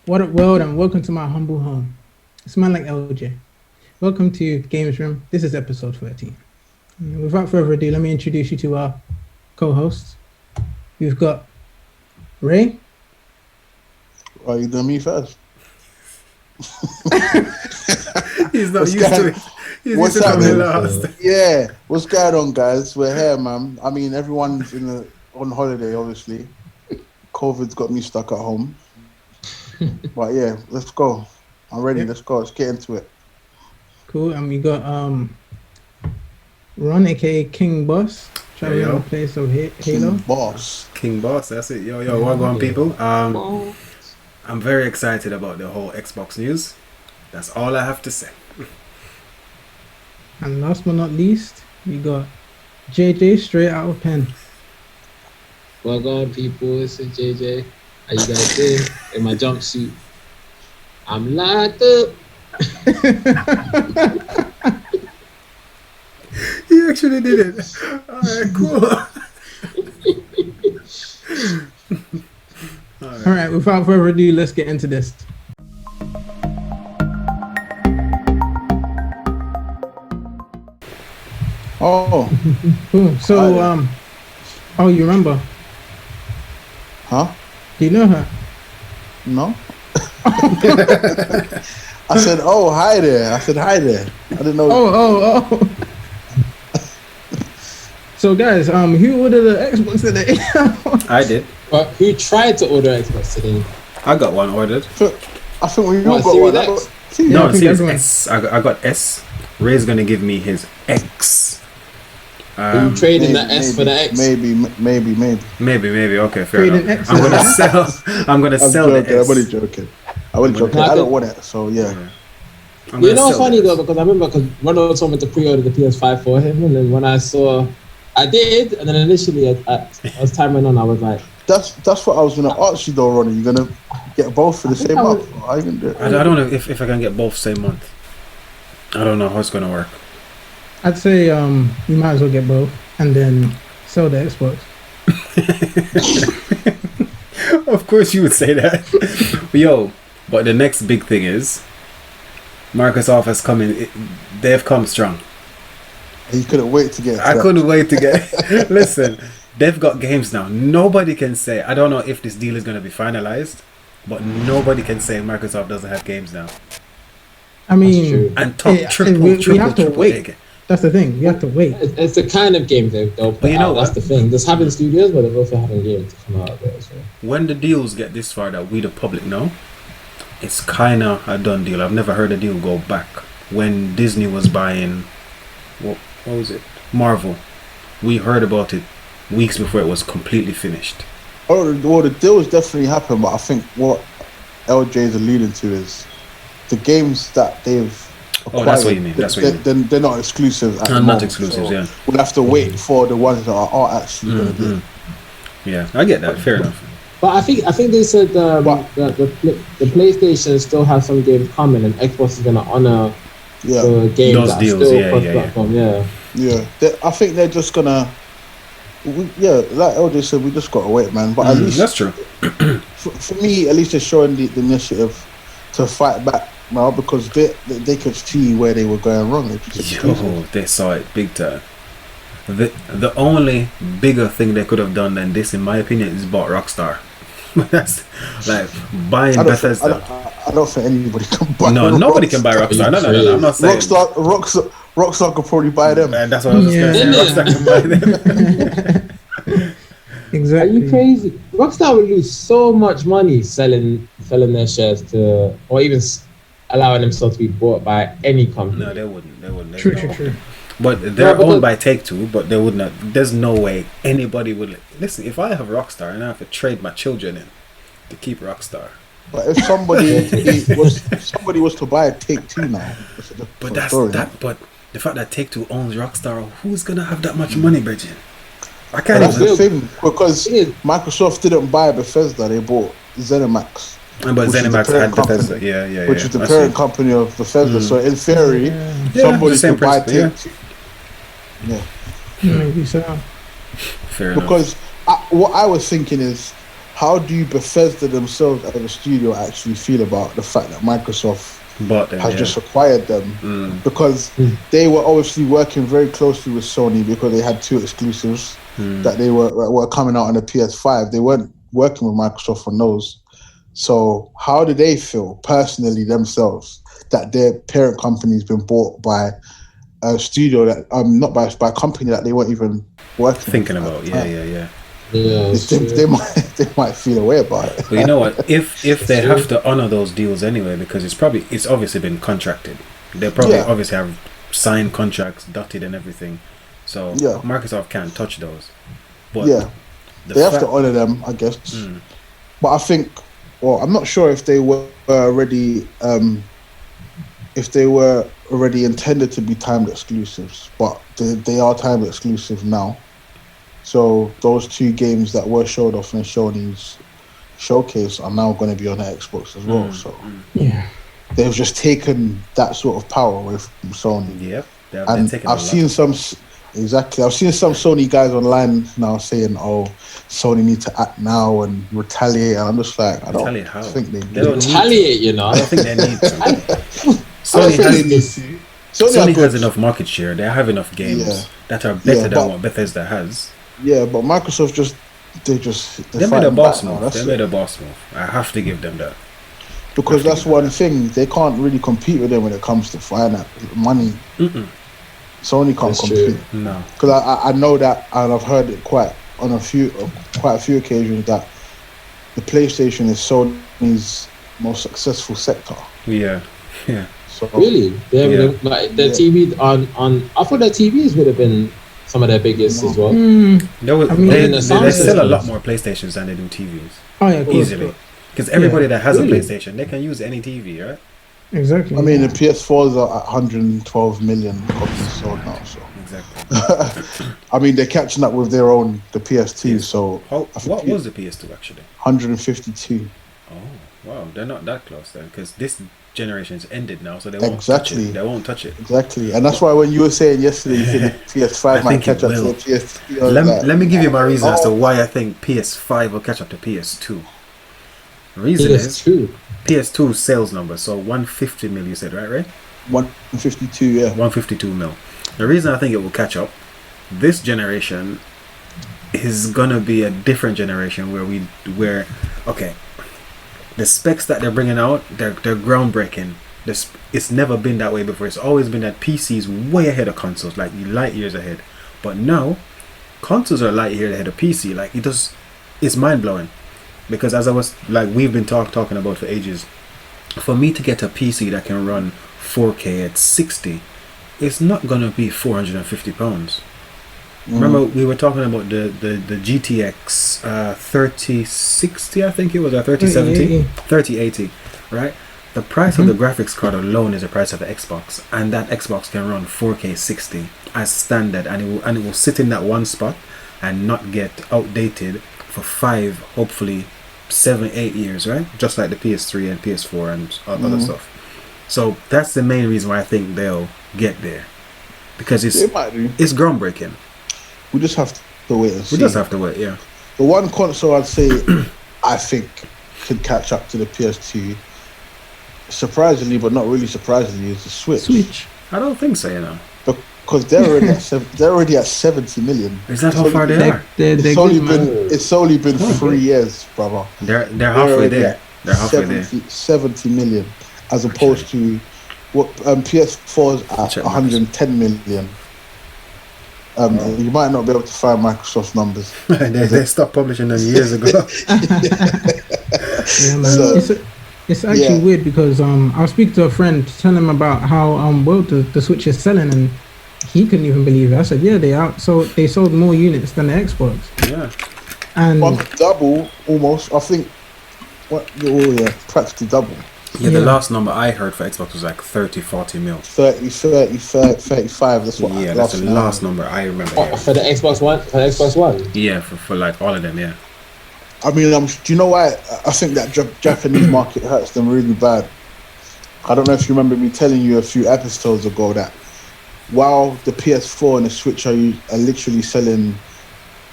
What up, world, and welcome to my humble home. It's man like LJ. Welcome to Games Room. This is episode 13. Without further ado, let me introduce you to our co-hosts. We've got Ray. Oh, you done me first? He's not What's used to going- it. He's what's used to coming happening? last. Yeah, what's going on, guys? We're here, man. I mean, everyone's on holiday, obviously. COVID's got me stuck at home. But yeah, let's go. I'm ready. Yep. Let's go. Let's get into it. Cool. And we got Ron, aka King Boss, traveling yo. the place of Halo. King Boss. King Boss, that's it. Yo, what going, people? I'm very excited about the whole Xbox news. That's all I have to say. And last but not least, we got JJ straight out of Penn. Well on, people, this is JJ. How you guys doing? In my jumpsuit. I'm locked up. He actually did it. Alright, cool. All right, without further ado, let's get into this. Oh, Cool. So, oh, you remember? huh? Do you know her? No? I said, oh, hi there. I said, hi there. I didn't know. Oh. So, guys, who ordered the Xbox today? I did. But who tried to order Xbox today? I got one ordered. I think we all What, got Series one. X? No, I think Series everyone- S. I got S. Ray's gonna give me his X. Who trading the S for the X? Maybe. Maybe. Okay, fair Trading enough. X. I'm gonna sell. I'm gonna I'm sell joking. the S. I'm only joking. I don't want it, so yeah. I'm You gonna know what's sell funny the though, S. because I remember because Ronald told me to pre-order the PS5 for him, and then when I saw, I did, and then initially as time went on, I was like, That's what I was gonna ask you though, Ronnie. You're gonna get both for the same month? How you gonna do it? I don't know if I can get both same month. I don't know how it's gonna work. I'd say you might as well get both and then sell the Xbox. Of course you would say that. Yo, but the next big thing is Microsoft has come in. They've come strong. You couldn't wait to get. I couldn't wait to get. Listen, they've got games now. Nobody can say. I don't know if this deal is going to be finalized, but nobody can say Microsoft doesn't have games now. I mean, true. And top Yeah, triple, we triple, have to triple wait. A. that's the thing. We have to wait. it's the kind of game they'll put But you know out. That's what? the thing. There's having studios, but they're also having games to come out there as well. When the deals get this far that we the public know, it's kind of a done deal. I've never heard a deal go back. When Disney was buying, what was it? Marvel. We heard about it weeks before it was completely finished. Oh, well, the deal has definitely happened, but I think what LJ is alluding to is the games that they've. Oh, that's what you mean. That's what you mean. They're not exclusive. At the Not moment, exclusives, so yeah. We'll have to wait for the ones that are actually going to be. Yeah, I get that. Fair enough. But I think they said the PlayStation still has some games coming, and Xbox is gonna honor Yeah, the games Those that deals, are still yeah. cross-platform. Yeah. I think they're just gonna. Like LJ said, we just gotta wait, man. But at least That's true. for me, at least they're showing the initiative to fight back now because they could see where they were going wrong. Yo, they saw it big time. The only bigger thing they could have done than this, in my opinion, is bought Rockstar. That's like buying Bethesda. I don't think anybody can buy. No, nobody can buy Rockstar. No. I'm not saying. Rockstar could probably buy them. And that's what I was just gonna say. Rockstar can buy them. Are Exactly. you crazy? Rockstar would lose so much money selling their shares to, or even allowing themselves to be bought by any company. No, they wouldn't. True. But they're because- owned by Take-Two, but they would not. There's no way anybody would listen. If I have Rockstar and I have to trade my children in to keep Rockstar, But if somebody was to buy a Take-Two now, but But the fact that Take-Two owns Rockstar, who's gonna have that much money, Bridget? I can't That's even. the thing because Yeah. Microsoft didn't buy Bethesda; they bought Zenimax. But which is the Zenimax parent had Bethesda, company, yeah. which is the I parent see. company of Bethesda. So in theory, Yeah, somebody the same could buy principle, yeah. Take-Two. Yeah, Maybe so. Fair enough. because what I was thinking is, how do Bethesda themselves as a studio actually feel about the fact that Microsoft has just acquired them? Because they were obviously working very closely with Sony because they had 2 exclusives that they were coming out on the PS5. They weren't working with Microsoft on those. So how do they feel personally themselves that their parent company's been bought by a studio that not by a company that they weren't even thinking about? Yeah. They might feel a way about it. But you know what? If they have to honor those deals anyway, because it's obviously been contracted. They probably obviously have signed contracts, dotted and everything. So Microsoft can't touch those. But they have to honor them, I guess. But I think, well, I'm not sure if they were already intended to be timed exclusives, but they are timed exclusive now. So those 2 games that were showed off in Sony's showcase are now going to be on the Xbox as well. So they've just taken that sort of power away from Sony. Yep. And I've seen some Sony guys online now saying, "Oh, Sony need to act now and retaliate." And I'm just like, I don't think they retaliate. You know, I don't think they need to. Sony has enough market share. They have enough games that are better than what Bethesda has. Yeah, but Microsoft they made a boss move. They made a boss move. I have to give them that. Because that's one thing, they can't really compete with them when it comes to finance, money. Sony can't compete. No, because I know that, and I've heard it quite a few occasions that the PlayStation is Sony's most successful sector. Yeah. So, really, like their TV on. I thought their TVs would have been some of their biggest as well. They sell a lot more PlayStations than they do TVs. Oh yeah, easily. Because everybody that has a PlayStation, they can use any TV, right? Exactly. I mean, the PS4s are at 112 million copies sold now. So exactly. I mean, they're catching up with their own the PS2. So what was the PS2 actually? 152. Oh wow, they're not that close then, because this generation's ended now, so they won't touch it. They won't touch it. Exactly, and that's why when you were saying yesterday, you think PS5 might catch up to the PS2. Let me give you my reason as to why I think PS5 will catch up to PS2. The reason is PS2 sales number, so 150 mil. You said right? 152, yeah. 152 mil. The reason I think it will catch up, this generation is gonna be a different generation where the specs that they're bringing out, they're groundbreaking. It's never been that way before. It's always been that PC's way ahead of consoles, like light years ahead. But now, consoles are light years ahead of PC. Like it's mind blowing. Because as I was we've been talking about for ages, for me to get a PC that can run 4K at 60, it's not gonna be £450. Remember we were talking about the GTX 3060, I think it was, or 3070, 3080, right? The price of the graphics card alone is the price of the Xbox, and that Xbox can run 4K 60 as standard, and it will sit in that one spot and not get outdated for 5, hopefully 7-8 years, right? Just like the PS3 and PS4 and other stuff. So that's the main reason why I think they'll get there, because it's groundbreaking. We just have to wait and see. We just have to wait, yeah. The one console I'd say I think could catch up to the PS2, surprisingly but not really surprisingly, is the Switch. I don't think so, you know. Because they're already at 70 million. Is that how far they are? It's only been 3 years, brother. They're halfway there. They're halfway there. 70 million, as opposed to what PS4's at 110 million. You might not be able to find Microsoft's numbers. they stopped publishing them years ago. Yeah, man. It's actually weird because I was speaking to a friend, telling him about how well the Switch is selling, and he couldn't even believe it. I said, yeah, they sold more units than the Xbox. Yeah, and double almost. I think practically double. Yeah, the last number I heard for Xbox was like 30-40 mil. 35. That's what. Yeah, that's the last number I remember. For the Xbox One. For the Xbox One. Yeah, for like all of them. Yeah. I mean, do you know why I think that Japanese market hurts them really bad? I don't know if you remember me telling you a few episodes ago that while the PS4 and the Switch are literally selling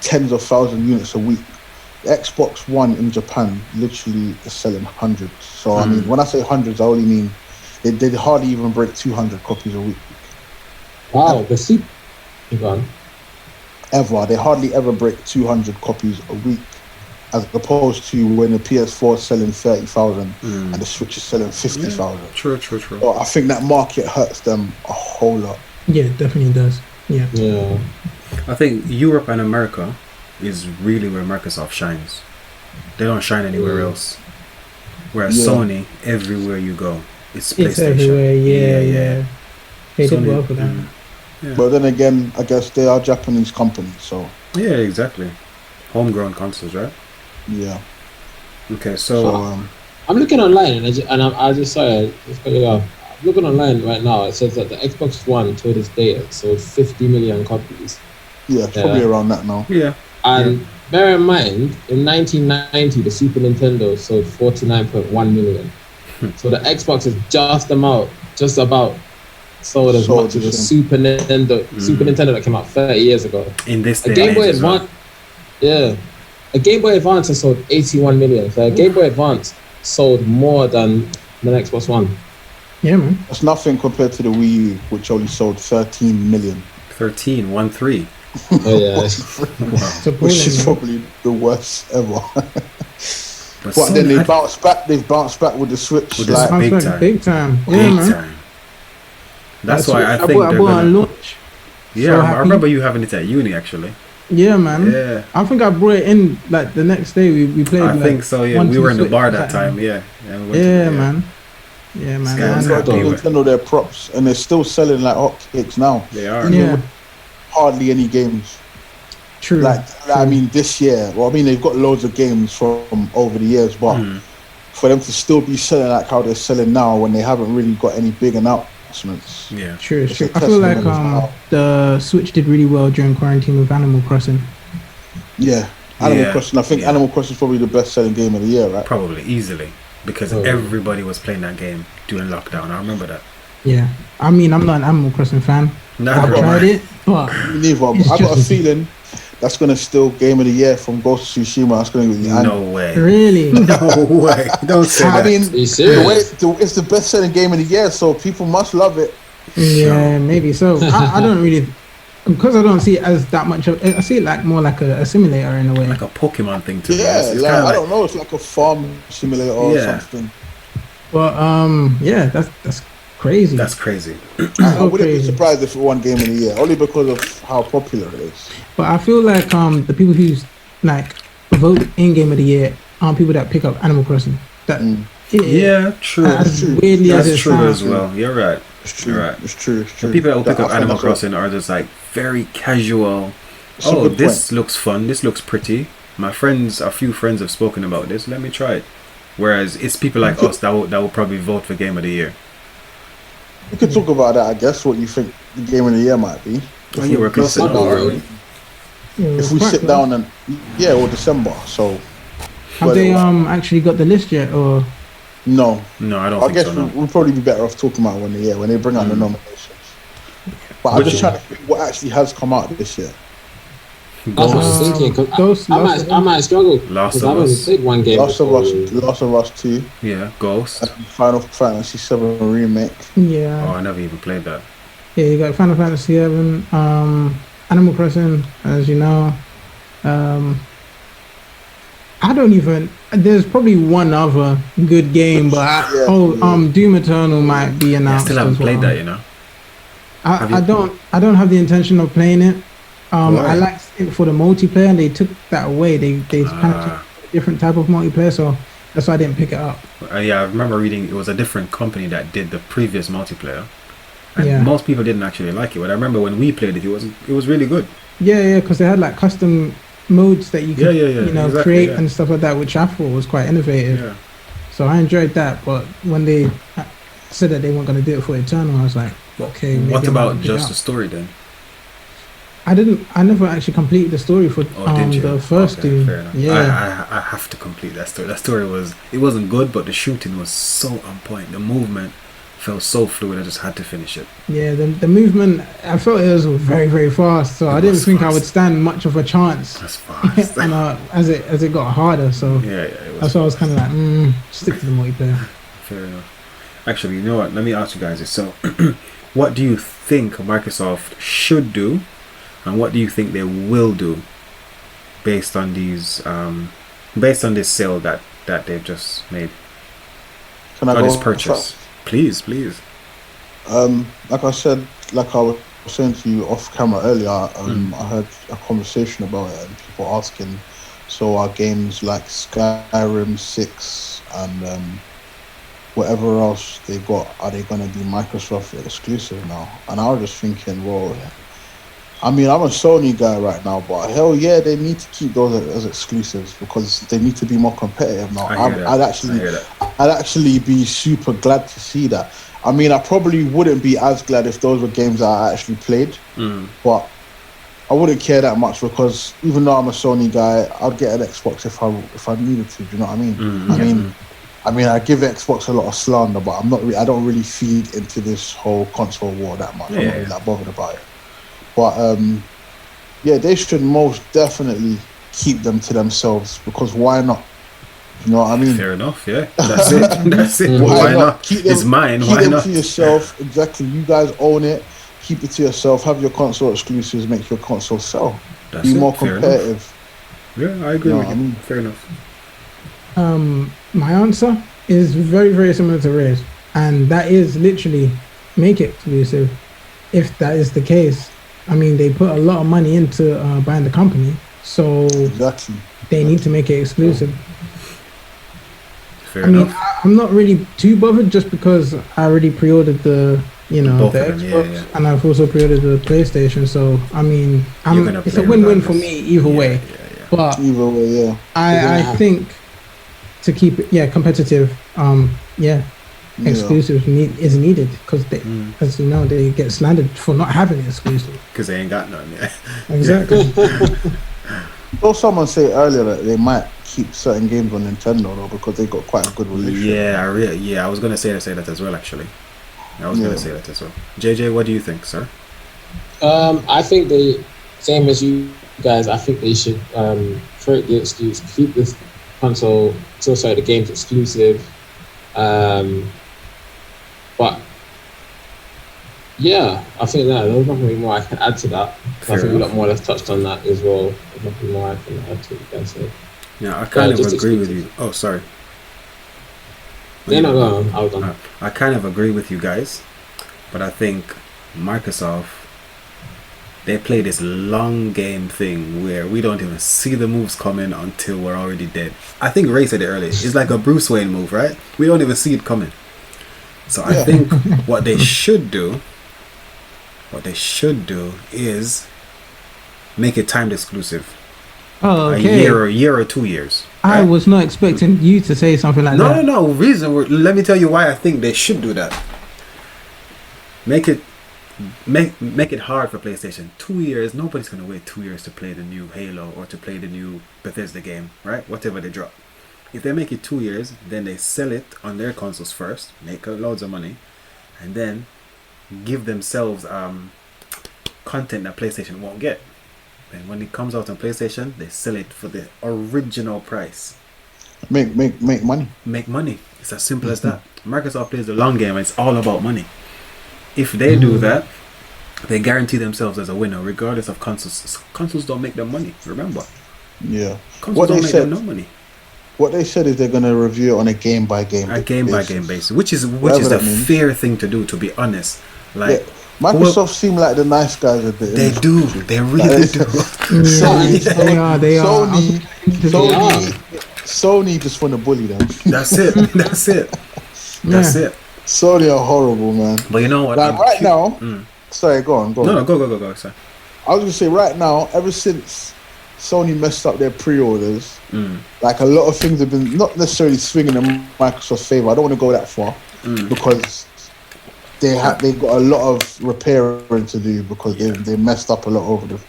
tens of thousands of units a week, the Xbox One in Japan literally is selling hundreds. So I mean, when I say hundreds, I only mean they hardly even break 200 copies a week. Wow, the Super gone. Ever. They hardly ever break 200 copies a week, as opposed to when the PS4 is selling 30,000 and the Switch is selling 50,000. Yeah. True. So I think that market hurts them a whole lot. Yeah, it definitely does. Yeah. I think Europe and America is really where Microsoft shines. They don't shine anywhere else. Whereas Sony, everywhere you go, it's PlayStation. It's everywhere. Yeah. They did well for them. Yeah. But then again, I guess they are Japanese companies, so yeah, exactly. Homegrown consoles, right? Yeah. Okay, so I'm looking online I just sorry, let's cut you off. I'm looking online right now. It says that the Xbox One to this day sold 50 million copies. Yeah, it's probably around that now. Yeah. And bear in mind, in 1990, the Super Nintendo sold 49.1 million. So the Xbox is just about sold as much as a Super Nintendo that came out 30 years ago. In this day, a Game Boy Advance, a Game Boy Advance has sold 81 million. So a Game Boy Advance sold more than an Xbox One. Yeah, man. That's nothing compared to the Wii U, which only sold 13 million. 13. Oh yeah, which is probably the worst ever. But then they bounced back. They've bounced back with the Switch. Big time. Yeah, man. That's why I think I bought on launch. Yeah, I remember you having it at uni actually. Yeah, man. Yeah. I think I brought it in like the next day. We played. I think so. Yeah, we were in the bar that time. Yeah. Yeah, man. Yeah, man. Nintendo their props, and they're still selling like hotcakes now. They are. Yeah. Hardly any games. True. I mean, this year. Well, I mean, they've got loads of games from over the years, but for them to still be selling like how they're selling now, when they haven't really got any big announcements. Yeah. True. I feel like the Switch did really well during quarantine with Animal Crossing. Yeah. Animal Crossing. I think Animal Crossing is probably the best-selling game of the year, right? Probably, easily, because everybody was playing that game during lockdown. I remember that. Yeah. I mean, I'm not an Animal Crossing fan. I've tried it, but neither. I got a feeling that's gonna steal Game of the Year from Ghost of Tsushima. That's gonna be no way. Really? No way. Don't say that. I mean, it's the best-selling game of the year, so people must love it. Yeah, maybe so. I don't really, because I don't see it as that much of. I see it like more like a simulator in a way, like a Pokemon thing too. Yeah, I don't know. It's like a farm simulator or something. But yeah, that's crazy. That's crazy. I wouldn't be surprised if it won Game of the Year, only because of how popular it is. But I feel like the people who like vote in Game of the Year aren't people that pick up Animal Crossing. That true. Weirdly that's true as well. You're right. It's true. You're right. It's true. The people that will pick up Animal Crossing are just like very casual. This looks fun. This looks pretty. A few friends have spoken about this. Let me try it. Whereas it's people like us that will probably vote for Game of the Year. We could talk about that, I guess, what you think the Game of the Year might be. We're close enough, aren't we? If we sit down and or December, so have they actually got the list yet, or no, I don't. I guess we'll probably be better off talking about when they bring out the nominations. But I'm just trying to think what actually has come out this year. That's what I was thinking. I might struggle. Last of Us. Played one game. Last of Us 2. Yeah, Ghost. And Final Fantasy 7 remake. Yeah. Oh, I never even played that. Yeah, you got Final Fantasy 7, Animal Crossing, as you know. I don't even. There's probably one other good game, but Doom Eternal might be announced. I still haven't played that, you know. I don't have the intention of playing it. I liked it for the multiplayer, and they took that away. They kind of took a different type of multiplayer, so that's why I didn't pick it up. I remember reading it was a different company that did the previous multiplayer, and most people didn't actually like it. But I remember when we played it, it was really good. Yeah, because they had like custom modes that you could create and stuff like that, which I thought was quite innovative. Yeah. So I enjoyed that. But when they said that they weren't going to do it for Eternal, I was like, okay. What about just the story then? I never actually completed the story for the first two. Yeah, I have to complete that story. That story wasn't good, but the shooting was so on point. The movement felt so fluid. I just had to finish it. Yeah, the movement, I felt it was very, very fast. So I didn't think I would stand much of a chance. That's fast. And as it got harder, so that's why I was kind of like, stick to the multiplayer. Fair enough. Actually, you know what? Let me ask you guys this. So, what do you think Microsoft should do, and what do you think they will do, based on these, based on this sale that they've just made? Can I go this purchase? Please. Like I said, like I was saying to you off camera earlier, I heard a conversation about it and people asking, so are games like Skyrim 6 and whatever else they got, are they going to be Microsoft exclusive now? And I was just thinking, well, I mean, I'm a Sony guy right now, but hell yeah, they need to keep those as exclusives because they need to be more competitive now. I'd actually be super glad to see that. I mean, I probably wouldn't be as glad if those were games that I actually played, but I wouldn't care that much because even though I'm a Sony guy, I'd get an Xbox if I needed to. Do you know what I mean? I mean, I give Xbox a lot of slander, but I don't really feed into this whole console war that much. I'm not really that bothered about it. But they should most definitely keep them to themselves because why not? You know what I mean? Fair enough, yeah. That's it. That's it. Why not? Keep them, it's mine. Keep why them not? to yourself. Exactly. You guys own it. Keep it to yourself. Have your console exclusives. Make your console sell. Be more competitive. Yeah, I agree with you. Fair enough. My answer is very, very similar to Ray's, and that is literally make it exclusive. If that is the case, I mean, they put a lot of money into buying the company, so they need to make it exclusive. Fair enough. I'm not really too bothered just because I already pre-ordered the Xbox, and I've also pre-ordered the PlayStation. So I mean, it's a win-win for me either way. But either way, I think to keep it competitive, exclusive is needed because they, as you know, they get slandered for not having it exclusive because they ain't got none. Yeah, exactly. Saw someone say earlier that they might keep certain games on Nintendo though because they got quite a good relationship. I was gonna say that as well. Actually, I was gonna say that as well. JJ, what do you think, sir? I think they, same as you guys. I think they should create the excuse, keep this console, the game's exclusive. But yeah, I think there's nothing really more I can add to that. I think a lot more or less touched on that as well. There's nothing more I can add to what you guys said. Yeah, I kind of agree with you. Oh, sorry. Yeah, no, go on. I was done. I kind of agree with you guys, but I think Microsoft, they play this long game thing where we don't even see the moves coming until we're already dead. I think Ray said it earlier. It's like a Bruce Wayne move, right? We don't even see it coming. So I think what they should do is make it timed exclusive. Oh, okay. A year or 2 years. Right? I was not expecting you to say something like that. No. Let me tell you why I think they should do that. Make it hard for PlayStation. 2 years. Nobody's gonna wait 2 years to play the new Halo or to play the new Bethesda game, right? Whatever they drop. If they make it 2 years, then they sell it on their consoles first, make loads of money, and then give themselves content that PlayStation won't get. And when it comes out on PlayStation, they sell it for the original price. Make money. Make money. It's as simple as that. Microsoft plays the long game, and it's all about money. If they do that, they guarantee themselves as a winner, regardless of consoles. Consoles don't make them money. Remember. Yeah. Consoles don't make them no money. What they said is they're going to review it on a game by game basis, which is the fair thing to do. To be honest, like Microsoft seem like the nice guys a bit. They do. They really do. They are. Sony just want to bully them. That's it. That's it. Sony are horrible, man. But you know what? Like right now. Sorry, go on. No, go. Sorry. I was gonna say right now, ever since Sony messed up their pre-orders, like a lot of things have been not necessarily swinging in Microsoft's favor. I don't want to go that far because they've got a lot of repairing to do because they messed up a lot over the.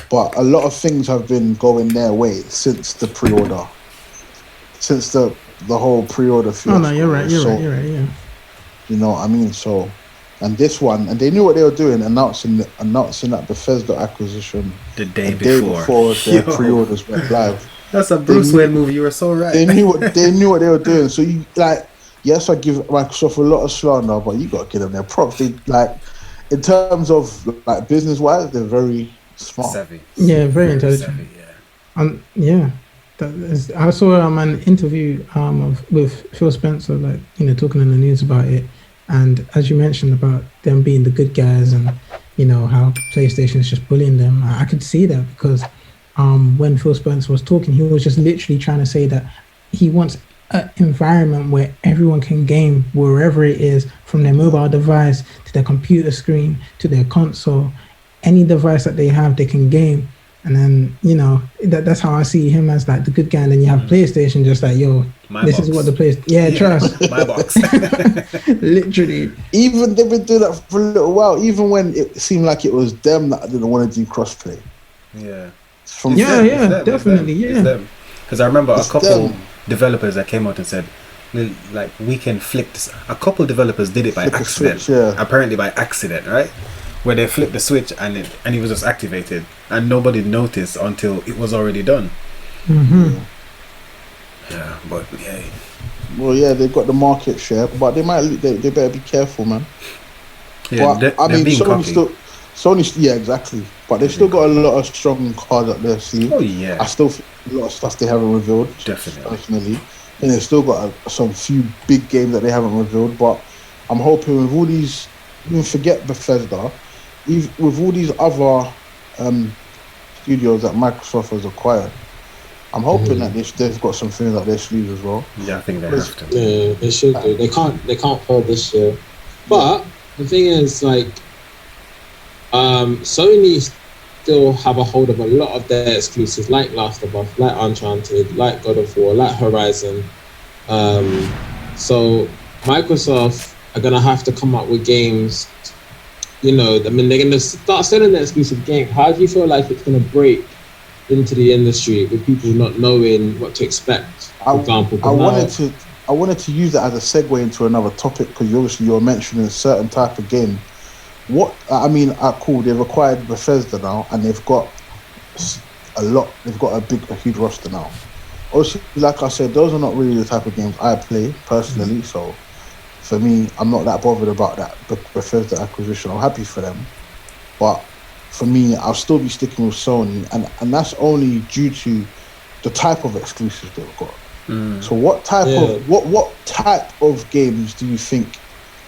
But a lot of things have been going their way since the pre-order, since the whole pre-order. Oh no, you're right. Yeah. You know what I mean? So, and this one, and they knew what they were doing, announcing that Bethesda acquisition the day before their pre-orders went live. That's a Bruce Wayne movie. You were so right. They knew what they were doing. So you yes, I give Microsoft a lot of slander, but you got to give them their props. They in terms of business wise, they're very smart. Savvy. Yeah, very intelligent. Savvy, yeah. I saw an interview with Phil Spencer, talking in the news about it, and as you mentioned about them being the good guys, and how PlayStation is just bullying them. I could see that because when Phil Spencer was talking, he was just literally trying to say that he wants an environment where everyone can game wherever it is, from their mobile device to their computer screen to their console. Any device that they have, they can game. And then, that's how I see him, as the good guy. And then you have PlayStation just this is what the place. Yeah, trust. My box. Literally. Even they've been doing that for a little while, even when it seemed like it was them that didn't want to do crossplay. Yeah. Definitely. Because I remember a couple developers that came out and said, we can flick this. A couple developers did it by accident. Switch, yeah. Apparently by accident, right? Where they flipped the switch and it was just activated, and nobody noticed until it was already done. Mm-hmm. Yeah, but yeah. Well, yeah, they've got the market share, but they better be careful, man. Yeah, but Sony, yeah, exactly. But they've still got a lot of strong cards up their sleeve. Oh yeah. I still feel a lot of stuff they haven't revealed. Definitely. Personally, and they've still got some few big games that they haven't revealed. But I'm hoping with all these, even forget Bethesda, with all these other studios that Microsoft has acquired, I'm hoping that they've got some things up their sleeves as well. Yeah, I think they have to. Yeah, they should do. They can't fail this year. But the thing is, Sony still have a hold of a lot of their exclusives, like Last of Us, like Uncharted, like God of War, like Horizon. So Microsoft are gonna have to come up with games. They're going to start selling their exclusive game. How do you feel like it's going to break into the industry with people not knowing what to expect? For example, I wanted to use that as a segue into another topic, because obviously you're mentioning a certain type of game. Cool. They've acquired Bethesda now, and they've got a lot. They've got a huge roster now. Obviously, like I said, those are not really the type of games I play personally. So for me, I'm not that bothered about that Bethesda acquisition. I'm happy for them, but for me, I'll still be sticking with Sony, and that's only due to the type of exclusives they've got. So what type of games do you think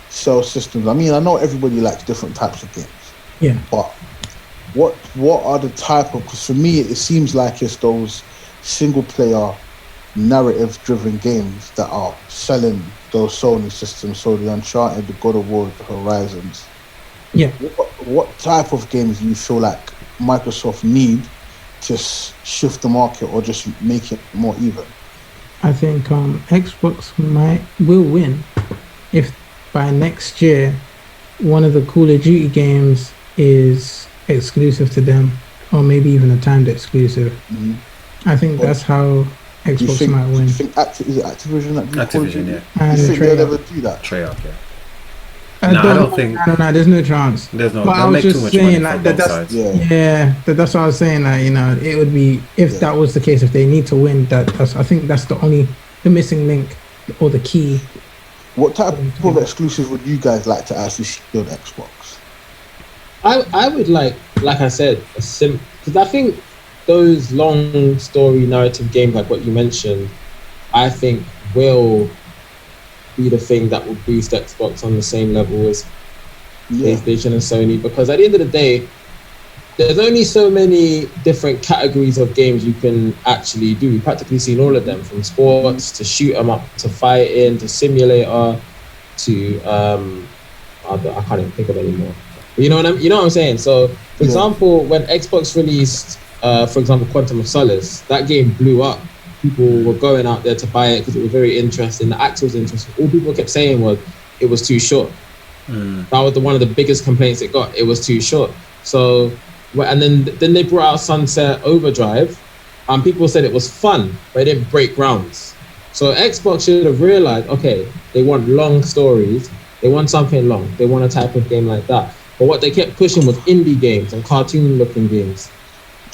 sell systems? I mean, I know everybody likes different types of games. Yeah. But what are the type of? Because for me, it seems like it's those single player, narrative driven games that are selling those Sony systems. So the Uncharted, the God of War, the Horizons. Yeah. What type of games do you feel like Microsoft need to shift the market or just make it more even? I think Xbox will win if by next year one of the Call of Duty games is exclusive to them, or maybe even a timed exclusive. Mm-hmm. I think that's how Xbox might win. Do you think is it Activision that do Activision, yeah. And do you think they'll ever do that? Treyarch, yeah. I don't think. No, there's no chance. There's no. But I was just saying that's what I was saying. It would be if that was the case. If they need to win, I think that's the missing link or the key. What type of exclusive would you guys like to actually see on Xbox? I would like I said, because I think those long story narrative games like what you mentioned, I think will be the thing that will boost Xbox on the same level as PlayStation and Sony, because at the end of the day, there's only so many different categories of games you can actually do. We've practically seen all of them, from sports to shoot 'em up to fighting to simulator to I can't even think of any more. But you know what I'm saying? So for example, when Xbox released for example Quantum of Solace, that game blew up. People were going out there to buy it because it was very interesting. The actor was interesting. All people kept saying was it was too short. That was one of the biggest complaints it got. It was too short. So, and then they brought out Sunset Overdrive, and people said it was fun, but it didn't break grounds. So Xbox should have realized, okay, they want long stories. They want something long. They want a type of game like that. But what they kept pushing was indie games and cartoon-looking games.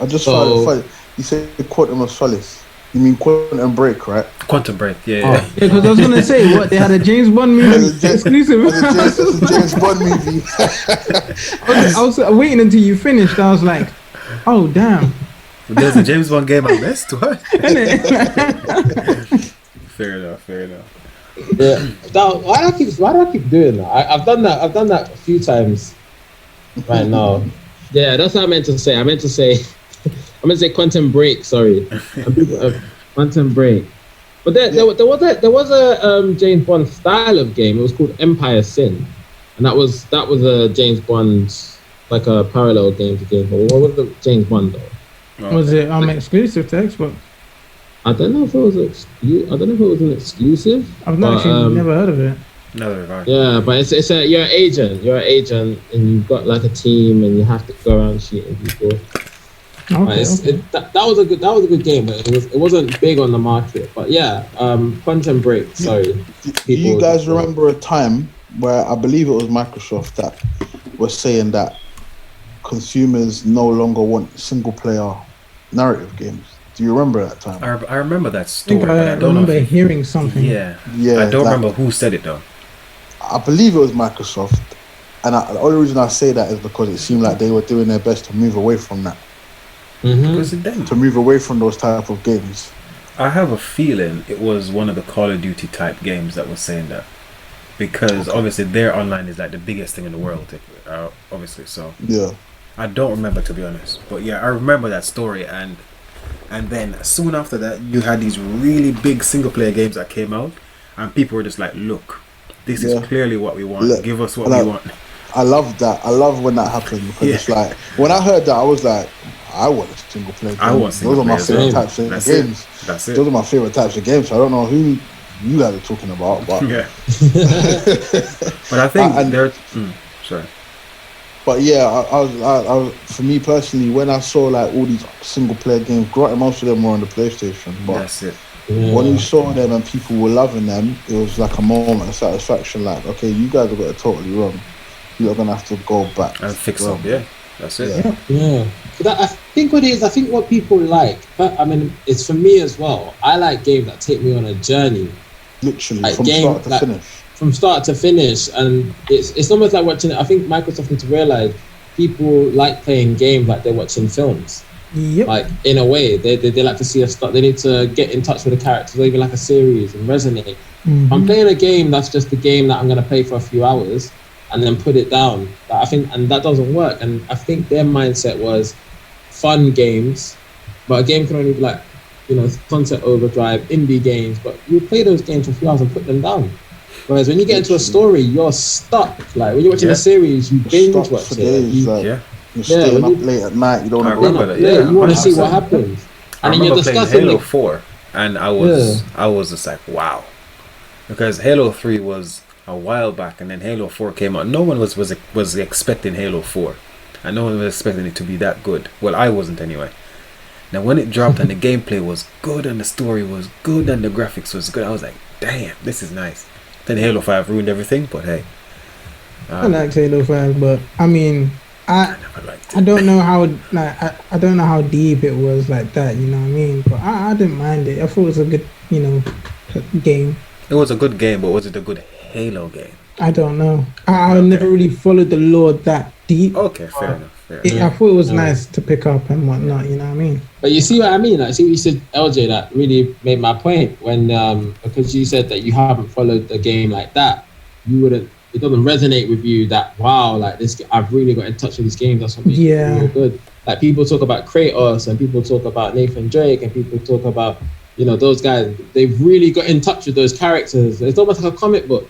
I just found it funny. You said Quantum of Solace. You mean Quantum Break, right? Quantum Break, yeah. Yeah, because I was gonna say what they had a James Bond movie exclusive. It's a James Bond movie. I was waiting until you finished. I was like, oh damn. There's a James Bond game I missed. What? Fair enough. Yeah. Why do I keep doing that? I've done that a few times. Right now. Yeah, that's what I meant to say. I meant to say Quantum Break. Sorry, Quantum Break. But there was a James Bond style of game. It was called Empire Sin, and that was a James Bond, like a parallel game to James Bond. What was the James Bond though? Was it exclusive to Xbox? I don't know if it was an exclusive. I've never heard of it. No, yeah, but you're an agent. You're an agent, and you've got like a team, and you have to go around shooting people. Okay, that was a good game, but it wasn't big on the market. But yeah, Quantum Break. Sorry. Do you guys remember a time where I believe it was Microsoft that was saying that consumers no longer want single player narrative games? Do you remember that time? I remember that story. I don't remember hearing something. Yeah. I don't remember who said it though. I believe it was Microsoft, and the only reason I say that is because it seemed like they were doing their best to move away from that. Mm-hmm. To move away from those type of games. I have a feeling it was one of the Call of Duty type games that was saying that, because obviously their online is like the biggest thing in the world, obviously. So yeah, I don't remember, to be honest, but yeah, I remember that story, and then soon after that, you had these really big single player games that came out, and people were just like, "Look, this is clearly what we want. Give us what we want." I love that. I love when that happened, because it's like, when I heard that, I was like, I want a single player game. Those are my favorite types of games. That's it. Those are my favorite types of games. So I don't know who you guys are talking about, but yeah. But I think sorry. But yeah, I was for me personally, when I saw like all these single player games, granted most of them were on the PlayStation, but that's it. When you saw them and people were loving them, it was like a moment of satisfaction. Like, okay, you guys have got it totally wrong. You're gonna have to go back and fix up. Yeah, that's it. Yeah. But I think what it is, I think what people like, I mean, it's for me as well. I like games that take me on a journey. Literally, like start to finish. From start to finish, and it's almost like watching. I think Microsoft needs to realize people like playing games like they're watching films. Yep. Like in a way, they like to see a start. They need to get in touch with the characters, or even like a series, and resonate. Mm-hmm. I'm playing a game that's just a game that I'm going to play for a few hours and then put it down. I think, and that doesn't work. And I think their mindset was fun games, but a game can only be like, Sunset Overdrive, indie games. But you play those games for a few hours and put them down. Whereas when you get into a story, you're stuck. Like when you're watching a series, you binge watch it. You're staying up late at night. You don't want to remember that. Yeah, you want to see what happens. And then you're discussing Halo 4, and I was just like, wow, because Halo 3 was a while back, and then Halo 4 came out. No one was expecting Halo 4, and no one was expecting it to be that good. Well, I wasn't anyway. Now when it dropped and the gameplay was good and the story was good and the graphics was good, I was like, damn, this is nice. Then Halo 5 ruined everything, but hey. I liked Halo 5, but I mean, I don't know how I don't know how deep it was like that, you know what I mean? But I didn't mind it. I thought it was a good, game. It was a good game, but was it a good Halo game? I don't know. I never really followed the lore that deep. Okay, fair enough. I thought it was nice to pick up and whatnot, you know what I mean? But you see what I mean? I see what you said, LJ, that really made my point when, because you said that you haven't followed the game like that. It doesn't resonate with you that, wow, like this, I've really got in touch with these games or something. Yeah. Really good. Like people talk about Kratos and people talk about Nathan Drake and people talk about, those guys. They've really got in touch with those characters. It's almost like a comic book.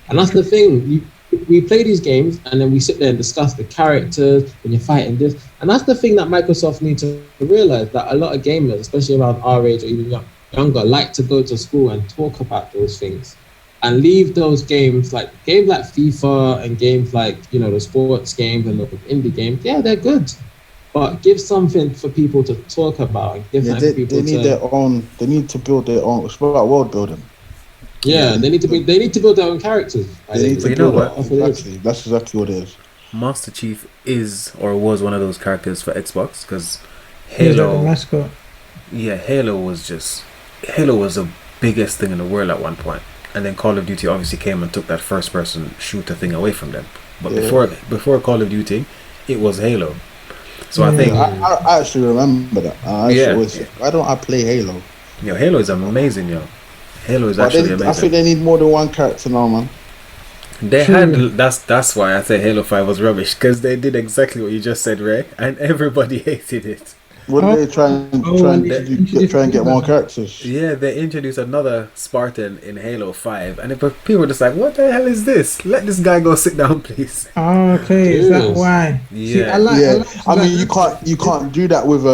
And that's the thing. We play these games and then we sit there and discuss the characters when you're fighting this. And that's the thing that Microsoft needs to realize, that a lot of gamers, especially around our age or even younger, like to go to school and talk about those things and leave those games like FIFA and games like, the sports games and the indie games. Yeah, they're good. But give something for people to talk about. And give people they need their own. They need to build their own. It's about world building. Yeah, they need to build their own characters. They need to build that. Exactly. That's exactly what it is. Master Chief is or was one of those characters for Xbox because Halo, like the mascot. Yeah, Halo was the biggest thing in the world at one point, and then Call of Duty obviously came and took that first-person shooter thing away from them. But before Call of Duty, it was Halo. So I think I actually remember that. Why don't I play Halo? Yo, Halo is amazing, yo. Halo is actually amazing. I think they need more than one character now, man. They had that's why I say Halo 5 was rubbish, because they did exactly what you just said, Ray, and everybody hated it. Wouldn't they try and get more characters? Yeah, they introduced another Spartan in Halo 5, and people were just like, "What the hell is this? Let this guy go sit down, please." Oh, okay, is that why? Yeah, I mean, you can't do that with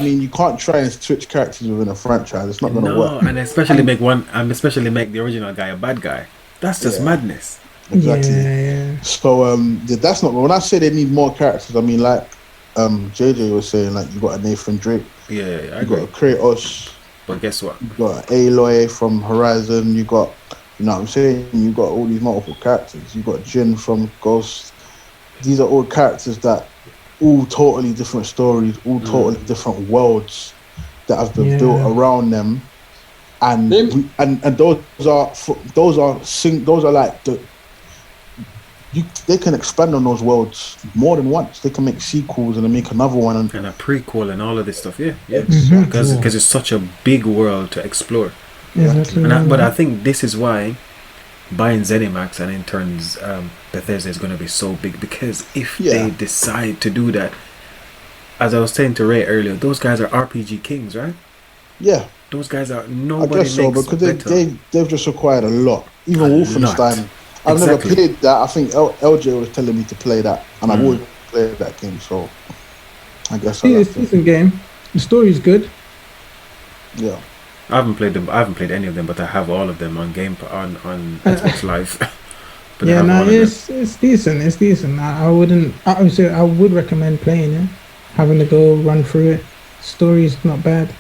you can't try and switch characters within a franchise. It's not gonna work. And especially make the original guy a bad guy. That's just madness. Exactly. Yeah. So that's not when I say they need more characters. I mean, like JJ was saying, like you got a Nathan Drake. Yeah, you got a Kratos. But guess what? You got Aloy from Horizon. You got, you know what I'm saying? You got all these multiple characters. You got Jin from Ghost. These are all characters that all totally different stories, all totally different worlds that have been built around them, and those are like they can expand on those worlds more than once. They can make sequels and then make another one and a prequel and all of this stuff. Because it's such a big world to explore. But I think this is why buying Zenimax and in turns Bethesda is going to be so big, because if they decide to do that, as I was saying to Ray earlier, those guys are RPG kings, right? Yeah, those guys are nobody. I guess so, because they've just acquired a lot. Even Wolfenstein. I've never played that. I think LJ was telling me to play that, and I've always played that game. So I guess it's a decent game. The story's good. Yeah, I haven't played them. I haven't played any of them, but I have all of them on Xbox Live. It's decent. It's decent. I would recommend playing it, having to go run through it. Story's not bad.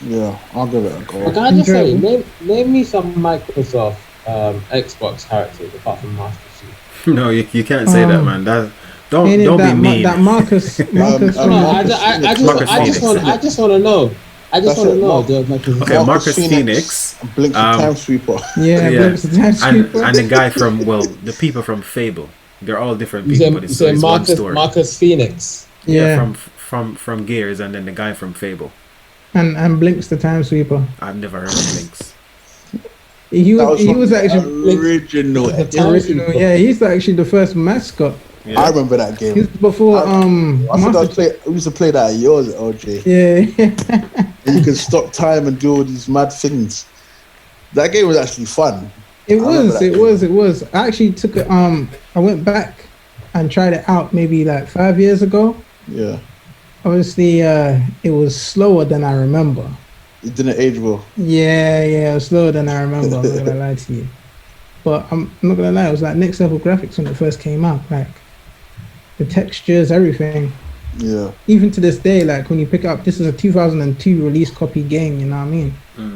Yeah, I'll give it a go. Can I just say, name me some Microsoft Xbox characters apart from Master Chief. No, you can't say that, man. Don't be mean. That Marcus. I just want to know. Okay, Marcus Phoenix, Blink the Time Sweeper. Blink the Time Sweeper, and the guy from the people from Fable. They're all different people, but it's one story. Marcus Phoenix. From Gears, and then the guy from Fable. And Blinks the Time Sweeper. I've never heard of Blinks. He was actually original. Yeah, he's actually the first mascot. Yeah. I remember that game. He's before we used to play that at yours, OJ. Yeah. And you could stop time and do all these mad things. That game was actually fun. It was. I actually took it. I went back and tried it out maybe like 5 years ago. Yeah. Obviously, it was slower than I remember. It didn't age well. Yeah, it was slower than I remember. I'm not gonna lie to you, but I'm not gonna lie. It was like next level graphics when it first came out. Like the textures, everything. Yeah. Even to this day, like when you pick up, this is a 2002 release copy game. You know what I mean?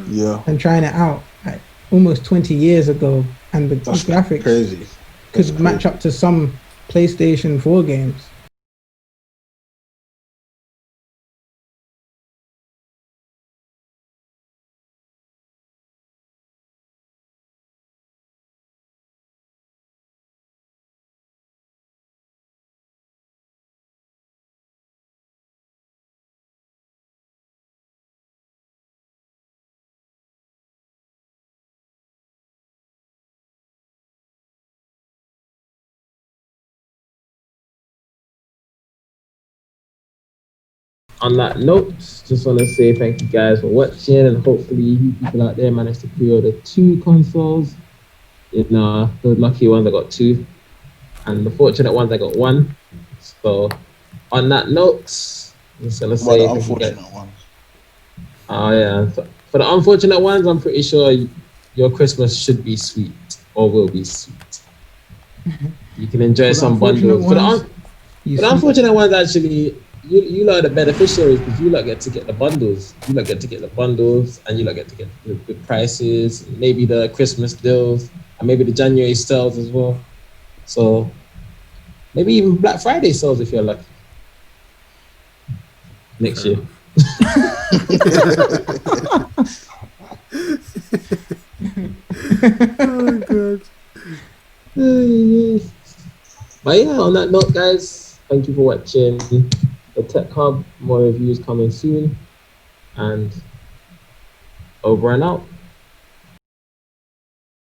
Yeah. And trying it out like almost 20 years ago, and the graphics crazy could match up to some PlayStation 4 games. On that note, just want to say thank you guys for watching, and hopefully you people out there managed to pre-order 2 consoles. The lucky ones I got 2, and the fortunate ones I got 1. So on that note, I'm just gonna say the unfortunate ones. Oh yeah, for the unfortunate ones, I'm pretty sure your Christmas should be sweet, or will be sweet. You can enjoy some bundles. For the unfortunate ones, actually, you lot are the beneficiaries because you lot get to get the bundles. You lot get to get the bundles, and you lot get to get the good prices, maybe the Christmas deals, and maybe the January sales as well. So maybe even Black Friday sales if you're lucky. Next year. Oh god. But yeah, on that note, guys, thank you for watching the Tech Hub. More reviews coming soon, and over and out.